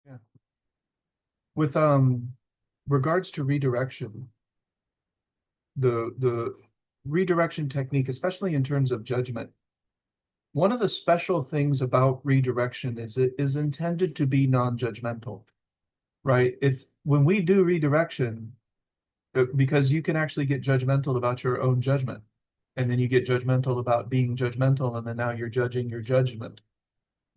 Yeah. With regards to redirection, the redirection technique, especially in terms of judgment, one of the special things about redirection is it is intended to be non-judgmental, right? It's when we do redirection, because you can actually get judgmental about your own judgment. And then you get judgmental about being judgmental, and then now you're judging your judgment,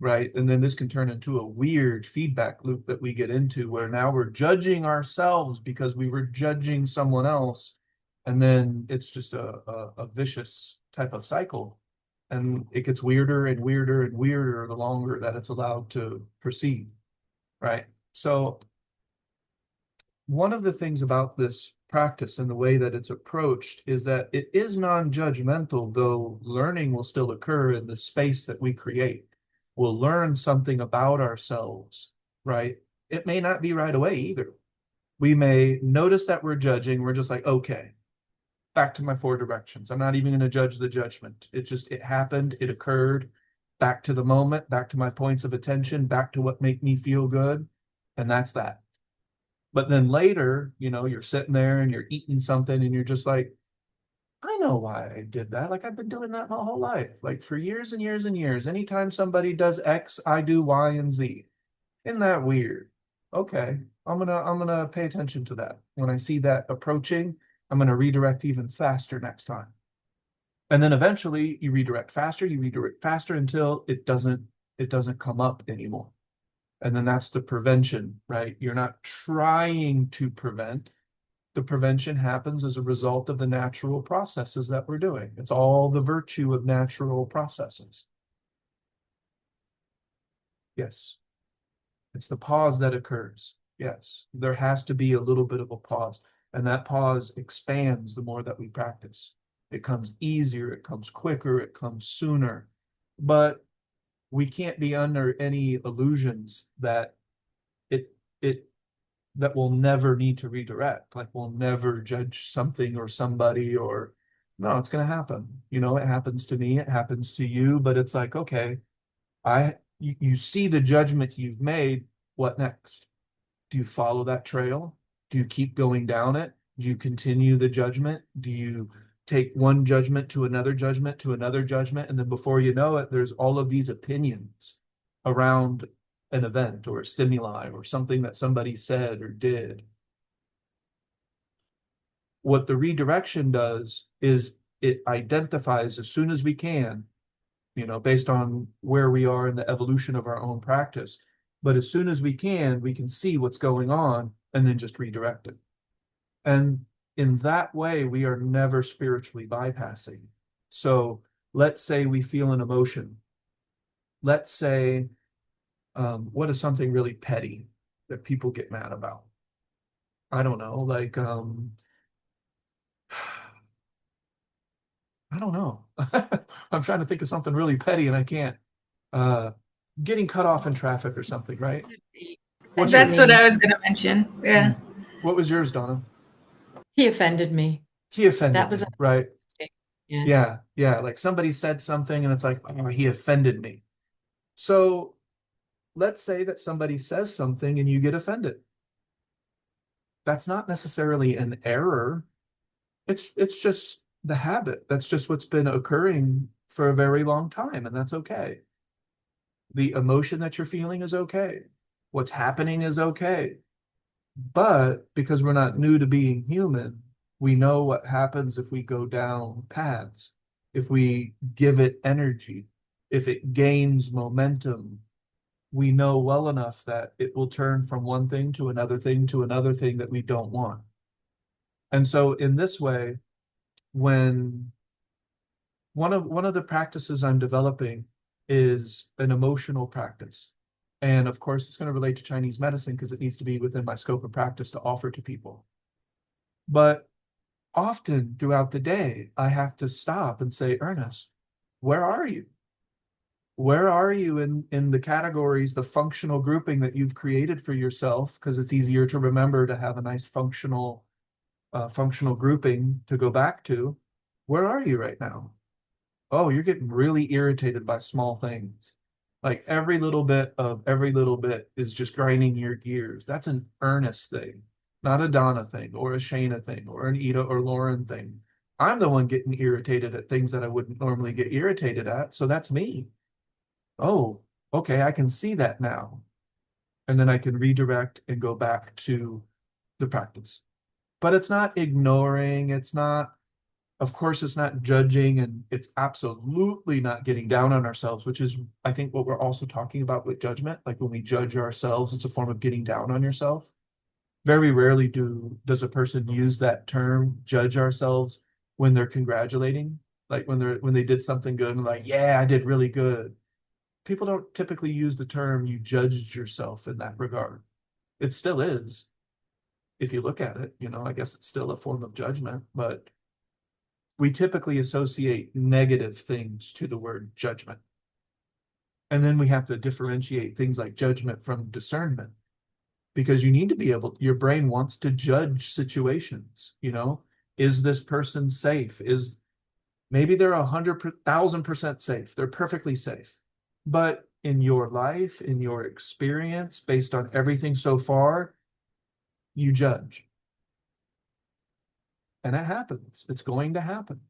right? And then this can turn into a weird feedback loop that we get into where now we're judging ourselves because we were judging someone else. And then it's just a vicious type of cycle. And it gets weirder and weirder and weirder the longer that it's allowed to proceed, right? So one of the things about this practice and the way that it's approached is that it is non-judgmental, though learning will still occur in the space that we create. We'll learn something about ourselves, right? It may not be right away either. We may notice that we're judging. We're just like, okay, back to my four directions. I'm not even going to judge the judgment. It happened, it occurred, back to the moment, back to my points of attention, back to what make me feel good. And that's that. But then later, you're sitting there and you're eating something and you're just like, I know why I did that. Like I've been doing that my whole life, like for years and years and years. Anytime somebody does X, I do Y and Z. Isn't that weird? Okay, I'm gonna pay attention to that. When I see that approaching, I'm gonna redirect even faster next time. And then eventually you redirect faster until it doesn't come up anymore. And then that's the prevention, right? You're not trying to prevent. The prevention happens as a result of the natural processes that we're doing. It's all the virtue of natural processes. Yes. It's the pause that occurs. Yes. There has to be a little bit of a pause. And that pause expands the more that we practice. It comes easier, it comes quicker, it comes sooner. But we can't be under any illusions that it it that we'll never need to redirect. Like we'll never judge something or somebody or no, it's going to happen. It happens to me, it happens to you, but it's like, okay, you see the judgment you've made. What next? Do you follow that trail? Do you keep going down it? Do you continue the judgment? Do you take one judgment to another judgment to another judgment? And then before you know it, there's all of these opinions around an event or a stimuli or something that somebody said or did. What the redirection does is it identifies as soon as we can, based on where we are in the evolution of our own practice. But as soon as we can see what's going on and then just redirect it. And in that way, we are never spiritually bypassing. So let's say we feel an emotion. Let's say, what is something really petty that people get mad about? I don't know, like, I don't know. I'm trying to think of something really petty and I can't. Uh, Getting cut off in traffic or something, right? What's That's yours? what I Me. was going to mention. Yeah. What was yours, Donna? He offended me. He offended That was me, a right? mistake. Yeah. Yeah, yeah. Like somebody said something and it's like, oh, he offended me. So let's say that somebody says something and you get offended. That's not necessarily an error. It's just the habit. That's just what's been occurring for a very long time, and that's okay. The emotion that you're feeling is okay. What's happening is okay. But because we're not new to being human, we know what happens if we go down paths, if we give it energy, if it gains momentum. We know well enough that it will turn from one thing to another thing to another thing that we don't want. And so in this way, when one of the practices I'm developing is an emotional practice. And of course, it's going to relate to Chinese medicine because it needs to be within my scope of practice to offer to people. But often throughout the day, I have to stop and say, Ernest, where are you? Where are you in the categories, the functional grouping that you've created for yourself? Because it's easier to remember to have a nice functional grouping to go back to. Where are you right now? Oh, you're getting really irritated by small things. Like every little bit is just grinding your gears. That's an Ernest thing, not a Donna thing or a Shayna thing or an Ida or Lauren thing. I'm the one getting irritated at things that I wouldn't normally get irritated at. So that's me. Oh, okay, I can see that now. And then I can redirect and go back to the practice. But it's not ignoring, it's not, of course, it's not judging, and it's absolutely not getting down on ourselves, which is, I think, what we're also talking about with judgment. Like when we judge ourselves, it's a form of getting down on yourself. Very rarely does a person use that term, judge ourselves, when they're congratulating, like when they did something good and like, yeah, I did really good. People don't typically use the term you judged yourself in that regard. It still is, if you look at it, I guess it's still a form of judgment, but we typically associate negative things to the word judgment. And then we have to differentiate things like judgment from discernment, because you need to be able, your brain wants to judge situations, is this person safe? Maybe they're 100,000% safe. They're perfectly safe. But in your life, in your experience, based on everything so far, you judge. And it happens. It's going to happen.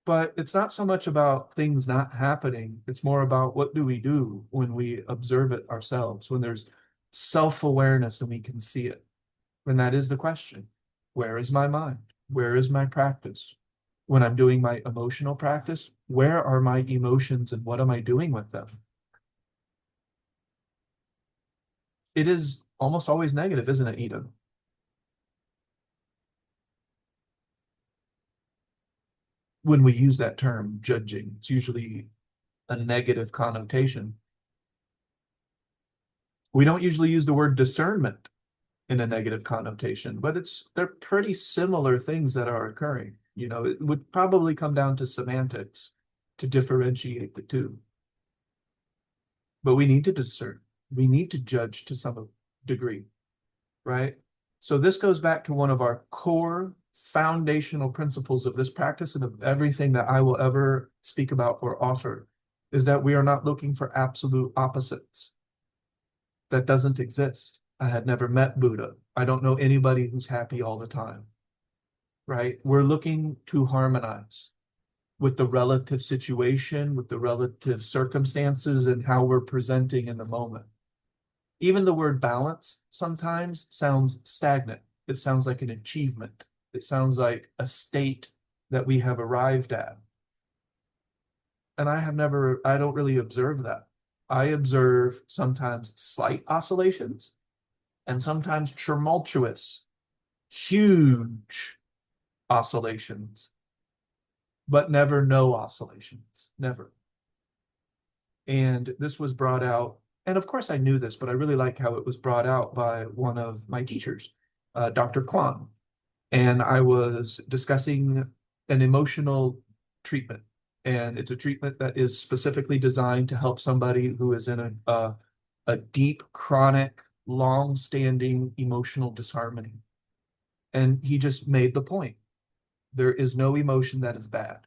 But it's not so much about things not happening. It's more about what do we do when we observe it ourselves, when there's self-awareness and we can see it. And that is the question. Where is my mind? Where is my practice? When I'm doing my emotional practice, where are my emotions and what am I doing with them? It is almost always negative, isn't it, Eden? When we use that term, judging, it's usually a negative connotation. We don't usually use the word discernment in a negative connotation, but they're pretty similar things that are occurring. It would probably come down to semantics to differentiate the two. But we need to discern. We need to judge to some degree, right? So this goes back to one of our core foundational principles of this practice and of everything that I will ever speak about or offer, is that we are not looking for absolute opposites. That doesn't exist. I had never met Buddha. I don't know anybody who's happy all the time, right? We're looking to harmonize with the relative situation, with the relative circumstances, and how we're presenting in the moment. Even the word balance sometimes sounds stagnant. It sounds like an achievement. It sounds like a state that we have arrived at. And I don't really observe that. I observe sometimes slight oscillations and sometimes tumultuous, huge oscillations, but never no oscillations, never. And this was brought out, and of course I knew this, but I really like how it was brought out by one of my teachers, Dr. Kwan. And I was discussing an emotional treatment. And it's a treatment that is specifically designed to help somebody who is in a deep, chronic, long-standing emotional disharmony. And he just made the point. There is no emotion that is bad.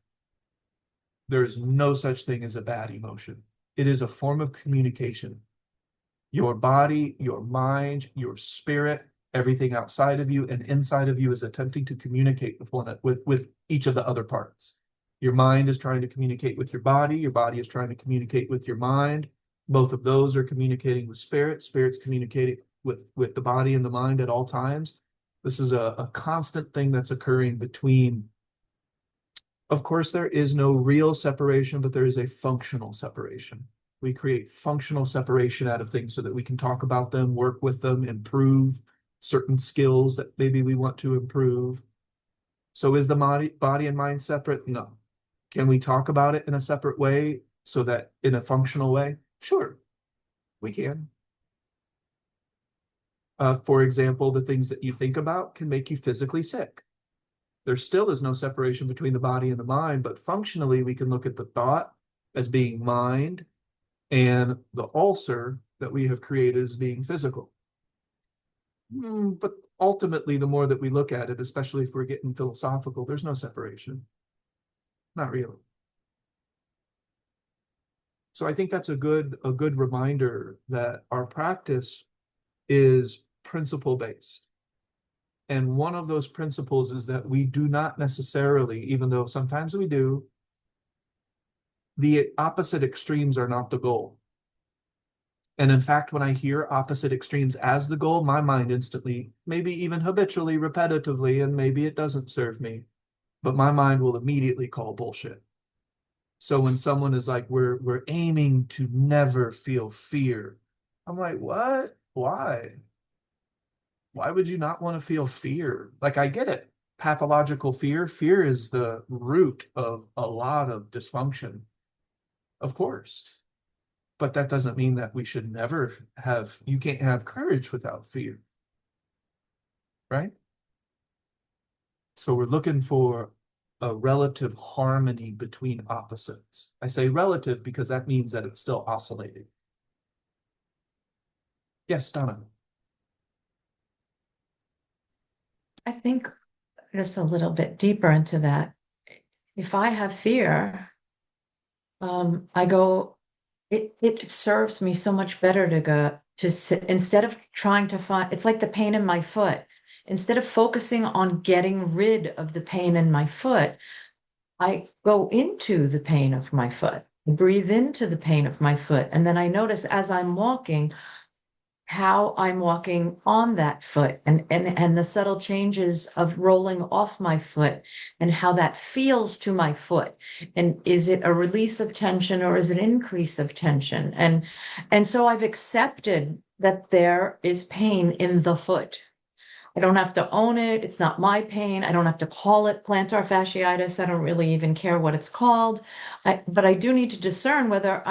There is no such thing as a bad emotion. It is a form of communication. Your body, your mind, your spirit, everything outside of you and inside of you is attempting to communicate with each of the other parts. Your mind is trying to communicate with your body is trying to communicate with your mind. Both of those are communicating with spirit's communicating with the body and the mind at all times. This is a constant thing that's occurring between. Of course, there is no real separation, but there is a functional separation. We create functional separation out of things so that we can talk about them, work with them, improve certain skills that maybe we want to improve. So is the body and mind separate? No. Can we talk about it in a separate way so that in a functional way? Sure, we can. For example, the things that you think about can make you physically sick. There still is no separation between the body and the mind, but functionally we can look at the thought as being mind and the ulcer that we have created as being physical. But ultimately, the more that we look at it, especially if we're getting philosophical, there's no separation. Not really. So I think that's a good reminder that our practice is principle based. And one of those principles is that we do not necessarily, even though sometimes we do, the opposite extremes are not the goal. And in fact, when I hear opposite extremes as the goal, my mind instantly, maybe even habitually, repetitively, and maybe it doesn't serve me, but my mind will immediately call bullshit. So when someone is like, we're aiming to never feel fear, I'm like, what? Why? Why would you not want to feel fear? Like, I get it. Pathological fear. Fear is the root of a lot of dysfunction, of course. But that doesn't mean that we should never have, you can't have courage without fear, right? So we're looking for a relative harmony between opposites. I say relative because that means that it's still oscillating. Yes, Donna. I think just a little bit deeper into that. If I have fear, I go, it serves me so much better to go to sit instead of trying to find, it's like the pain in my foot. Instead of focusing on getting rid of the pain in my foot, I go into the pain of my foot, breathe into the pain of my foot. And then I notice as I'm walking, how I'm walking on that foot and the subtle changes of rolling off my foot and how that feels to my foot. And is it a release of tension or is it an increase of tension? And so I've accepted that there is pain in the foot. I don't have to own it. It's not my pain. I don't have to call it plantar fasciitis. I don't really even care what it's called. But I do need to discern whether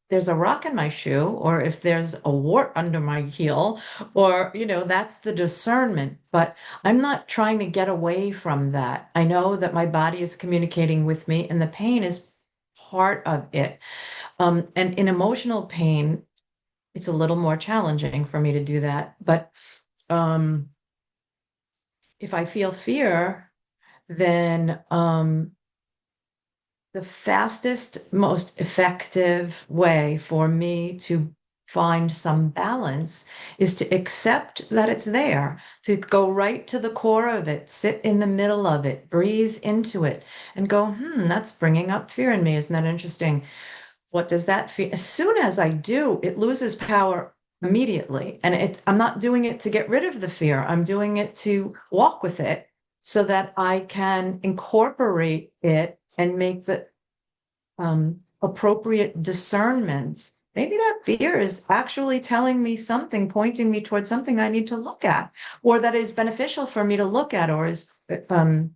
there's a rock in my shoe or if there's a wart under my heel or, that's the discernment. But I'm not trying to get away from that. I know that my body is communicating with me and the pain is part of it. And in emotional pain, it's a little more challenging for me to do that. But if I feel fear, then the fastest, most effective way for me to find some balance is to accept that it's there, to go right to the core of it, sit in the middle of it, breathe into it, and go, that's bringing up fear in me. Isn't that interesting? What does that feel? As soon as I do, it loses power immediately. And I'm not doing it to get rid of the fear. I'm doing it to walk with it so that I can incorporate it and make the appropriate discernments. Maybe that fear is actually telling me something, pointing me towards something I need to look at, or that is beneficial for me to look at, or is, and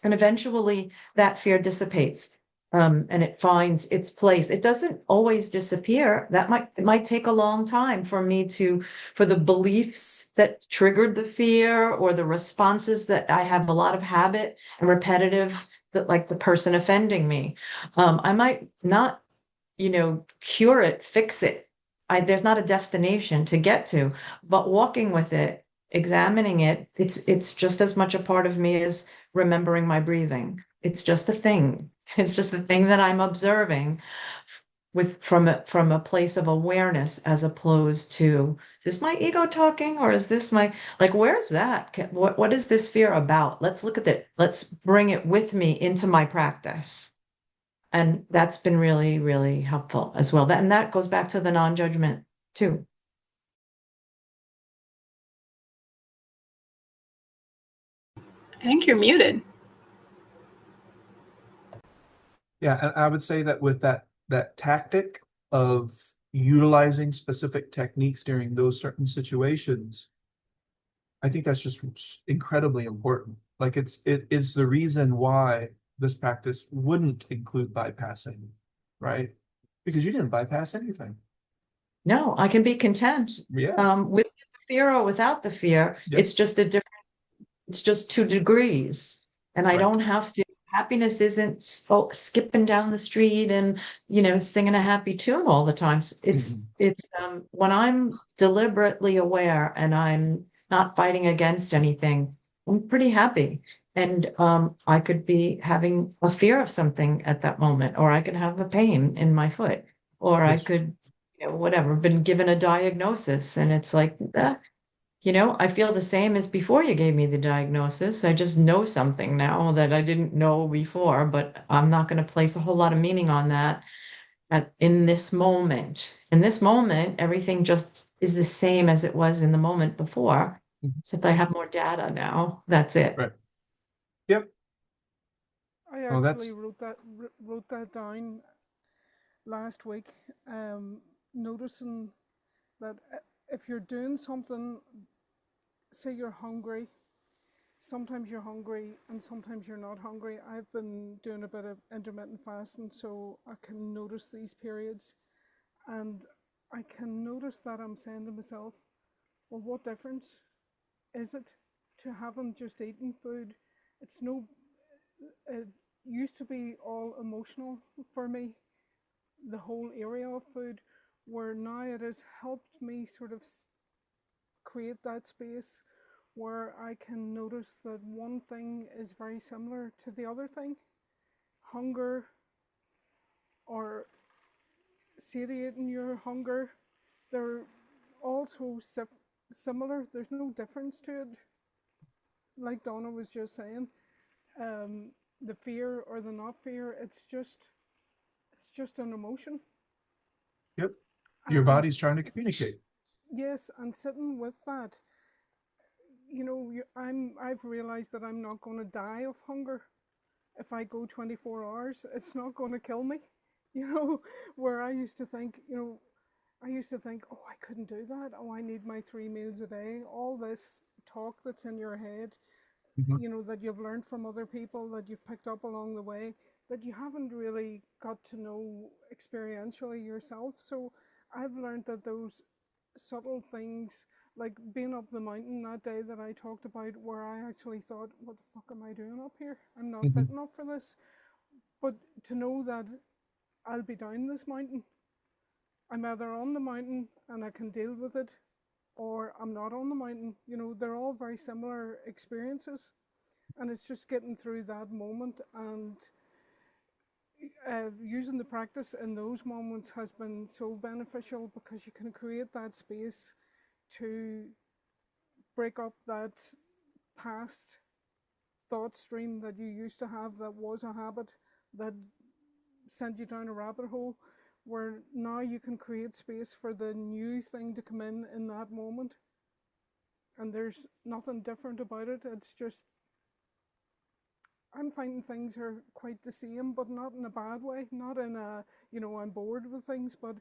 eventually that fear dissipates. And it finds its place. It doesn't always disappear. It might take a long time for the beliefs that triggered the fear or the responses that I have a lot of habit and repetitive, that like the person offending me. I might not, cure it, fix it. There's not a destination to get to, but walking with it, examining it, it's just as much a part of me as remembering my breathing. It's just a thing. It's just the thing that I'm observing from a place of awareness, as opposed to, is this my ego talking or is this where's that? What is this fear about? Let's look at it. Let's bring it with me into my practice. And that's been really, really helpful as well. And that goes back to the non-judgment too. I think you're muted. Yeah, and I would say that with that tactic of utilizing specific techniques during those certain situations, I think that's just incredibly important. Like it's the reason why this practice wouldn't include bypassing, right? Because you didn't bypass anything. No, I can be content. Yeah. With the fear or without the fear. Yep. It's just 2 degrees. And I Right. don't have to, happiness isn't skipping down the street and, singing a happy tune all the time. It's when I'm deliberately aware and I'm not fighting against anything, I'm pretty happy. And I could be having a fear of something at that moment, or I could have a pain in my foot. or I Yes. could, whatever, been given a diagnosis, and it's like, I feel the same as before you gave me the diagnosis. I just know something now that I didn't know before, but I'm not going to place a whole lot of meaning on that in this moment. In this moment, everything just is the same as it was in the moment before. Mhm. Except I have more data now. That's it. Right. Yep. I Well, that's actually wrote that down last week, noticing that if you're doing something, say you're hungry, sometimes you're hungry and sometimes you're not hungry. I've been doing a bit of intermittent fasting, so I can notice these periods, and I can notice that I'm saying to myself, well, what difference is it to having just eaten food? It's no, it used to be all emotional for me, the whole area of food, where now it has helped me sort of create that space where I can notice that one thing is very similar to the other thing. Hunger, or satiating your hunger, they're also similar. There's no difference to it. Like Donna was just saying, the fear or the not fear, it's just an emotion. Yep. Your And body's trying to communicate. yes, and sitting with that, I've realized that I'm not going to die of hunger if I go 24 hours. It's not going to kill me. Where I used to think, oh, I couldn't do that. Oh, I need my 3 meals a day. All this talk that's in your head, Mhm. that you've learned from other people, that you've picked up along the way, that you haven't really got to know experientially yourself. So I've learned that those subtle things, like being up the mountain that day that I talked about, where I actually thought, what the fuck am I doing up here? I'm not fit Mhm. enough for this. But to know that I'll be down this mountain, I'm either on the mountain and I can deal with it, or I'm not on the mountain. They're all very similar experiences. And it's just getting through that moment, and using the practice in those moments has been so beneficial, because you can create that space to break up that past thought stream that you used to have, that was a habit that sent you down a rabbit hole, where now you can create space for the new thing to come in that moment. And there's nothing different about it. It's just, I'm finding things are quite the same, but not in a bad way. Not in a, I'm bored with things, but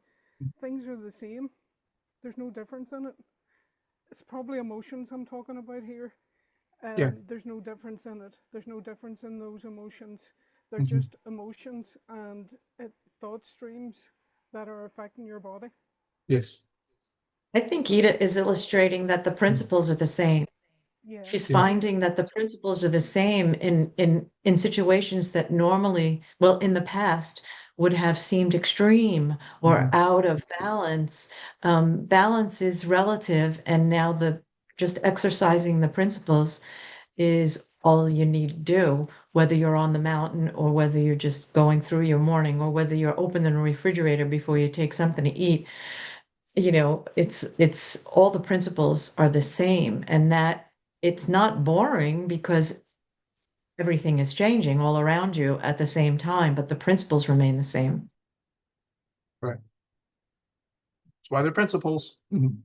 things are the same. There's no difference in it. It's probably emotions I'm talking about here. Yeah. There's no difference in it. There's no difference in those emotions. They're Mhm. just emotions and thought streams that are affecting your body. Yes. I think Ida is illustrating that the Mhm. principles are the same. Yeah. She's Yeah. finding that the principles are the same in situations that normally, well, in the past would have seemed extreme or Mhm. out of balance. Balance is relative, and now the just exercising the principles is all you need to do, whether you're on the mountain or whether you're just going through your morning or whether you're opening the refrigerator before you take something to eat. It's all the principles are the same, and that it's not boring because everything is changing all around you at the same time, but the principles remain the same. Right. That's why they're principles. Mhm.